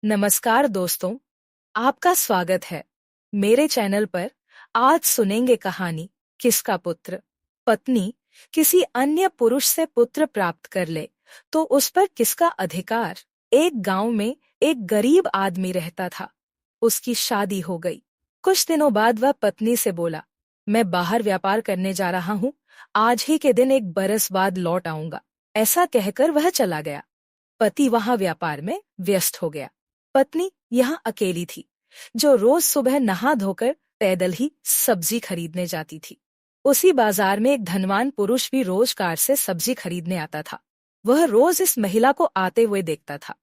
नमस्कार दोस्तों, आपका स्वागत है मेरे चैनल पर। आज सुनेंगे कहानी किसका पुत्र। पत्नी किसी अन्य पुरुष से पुत्र प्राप्त कर ले तो उस पर किसका अधिकार। एक गांव में एक गरीब आदमी रहता था। उसकी शादी हो गई। कुछ दिनों बाद वह पत्नी से बोला, मैं बाहर व्यापार करने जा रहा हूँ, आज ही के दिन 1 बरस बाद लौट आऊंगा। ऐसा कहकर वह चला गया। पति वहां व्यापार में व्यस्त हो गया। पत्नी यहाँ अकेली थी, जो रोज सुबह नहा धोकर पैदल ही सब्जी खरीदने जाती थी। उसी बाजार में एक धनवान पुरुष भी रोज कार से सब्जी खरीदने आता था। वह रोज इस महिला को आते हुए देखता था।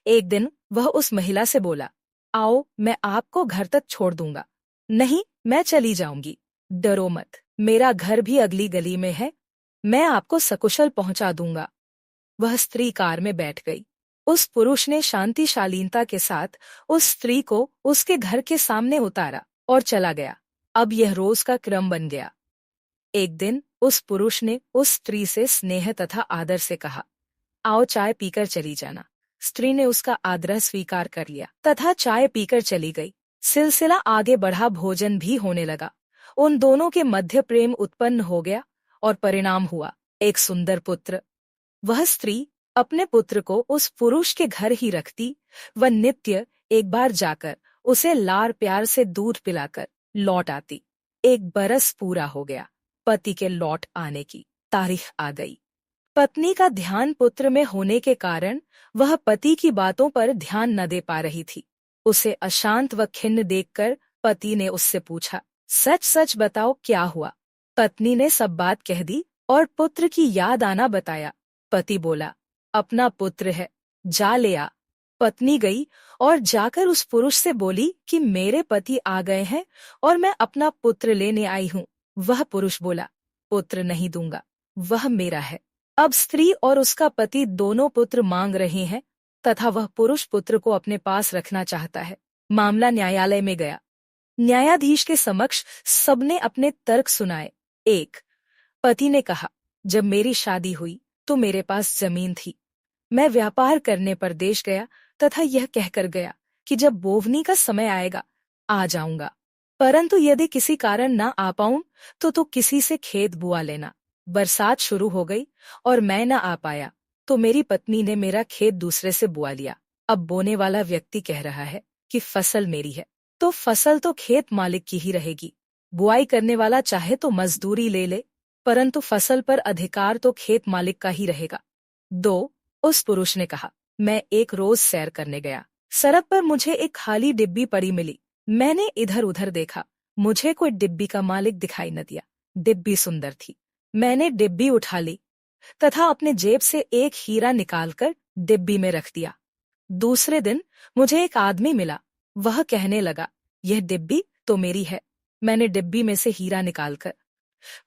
एक दिन वह उस महिला से बोला, आओ मैं आपको घर तक छोड़ दूंगा। नहीं, मैं चली जाऊंगी। डरो मत, मेरा घर भी अगली गली में है, मैं आपको सकुशल पहुंचा दूंगा। वह स्त्री कार में बैठ गई। उस पुरुष ने शांति शालीनता के साथ उस स्त्री को उसके घर के सामने उतारा और चला गया। अब यह रोज का क्रम बन गया। एक दिन उस पुरुष ने उस स्त्री से स्नेह तथा आदर से कहा, आओ चाय पीकर चली जाना। स्त्री ने उसका आग्रह स्वीकार कर लिया तथा चाय पीकर चली गई। सिलसिला आगे बढ़ा, भोजन भी होने लगा। उन दोनों के मध्य प्रेम उत्पन्न हो गया और परिणाम हुआ एक सुंदर पुत्र। वह स्त्री अपने पुत्र को उस पुरुष के घर ही रखती व नित्य एक बार जाकर उसे लार प्यार से दूध पिलाकर लौट आती। 1 बरस पूरा हो गया। पति के लौट आने की तारीख आ गई। पत्नी का ध्यान पुत्र में होने के कारण वह पति की बातों पर ध्यान न दे पा रही थी। उसे अशांत व खिन्न देखकर पति ने उससे पूछा, सच सच बताओ क्या हुआ। पत्नी ने सब बात कह दी और पुत्र की याद आना बताया। पति बोला, अपना पुत्र है, जा ले आ। पत्नी गई और जाकर उस पुरुष से बोली कि मेरे पति आ गए हैं और मैं अपना पुत्र लेने आई हूँ। वह पुरुष बोला, पुत्र नहीं दूंगा, वह मेरा है। अब स्त्री और उसका पति दोनों पुत्र मांग रहे हैं तथा वह पुरुष पुत्र को अपने पास रखना चाहता है। मामला न्यायालय में गया। न्यायाधीश के समक्ष सबने अपने तर्क सुनाए। 1. पति ने कहा, जब मेरी शादी हुई तो मेरे पास जमीन थी। मैं व्यापार करने परदेश गया तथा यह कहकर गया कि जब बोवनी का समय आएगा आ जाऊंगा, परंतु यदि किसी कारण न आ पाऊं तो किसी से खेत बुआ लेना। बरसात शुरू हो गई और मैं न आ पाया तो मेरी पत्नी ने मेरा खेत दूसरे से बुआ लिया। अब बोने वाला व्यक्ति कह रहा है कि फसल मेरी है, तो फसल तो खेत मालिक की ही रहेगी। बुआई करने वाला चाहे तो मजदूरी ले ले, परंतु फसल पर अधिकार तो खेत मालिक का ही रहेगा। 2. उस पुरुष ने कहा, मैं एक रोज सैर करने गया। सड़क पर मुझे एक खाली डिब्बी पड़ी मिली। मैंने इधर उधर देखा, मुझे कोई डिब्बी का मालिक दिखाई न दिया। डिब्बी सुंदर थी। मैंने डिब्बी उठा ली तथा अपने जेब से एक हीरा निकालकर डिब्बी में रख दिया। दूसरे दिन मुझे एक आदमी मिला। वह कहने लगा, यह डिब्बी तो मेरी है। मैंने डिब्बी में से हीरा निकालकर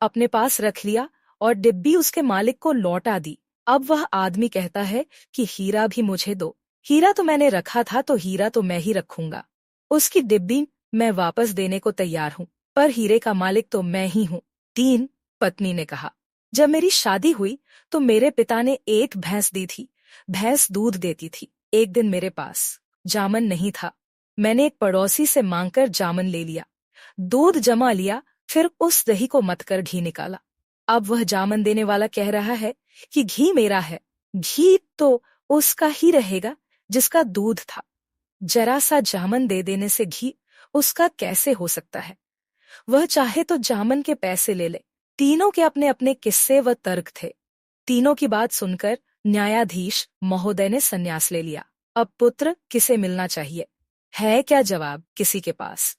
अपने पास रख लिया और डिब्बी उसके मालिक को लौटा दी। अब वह आदमी कहता है कि हीरा भी मुझे दो। हीरा तो मैंने रखा था तो हीरा तो मैं ही रखूंगा। उसकी डिब्बी मैं वापस देने को तैयार हूँ, पर हीरे का मालिक तो मैं ही हूँ। 3. पत्नी ने कहा, जब मेरी शादी हुई तो मेरे पिता ने एक भैंस दी थी। भैंस दूध देती थी। एक दिन मेरे पास जामन नहीं था। मैंने एक पड़ोसी से मांगकर जामन ले लिया, दूध जमा लिया, फिर उस दही को मतकर घी निकाला। अब वह जामन देने वाला कह रहा है कि घी मेरा है। घी तो उसका ही रहेगा जिसका दूध था। जरा सा जामन दे देने से घी उसका कैसे हो सकता है। वह चाहे तो जामन के पैसे ले ले। तीनों के अपने अपने किस्से व तर्क थे। तीनों की बात सुनकर न्यायाधीश महोदय ने संन्यास ले लिया। अब पुत्र किसे मिलना चाहिए? है क्या जवाब किसी के पास?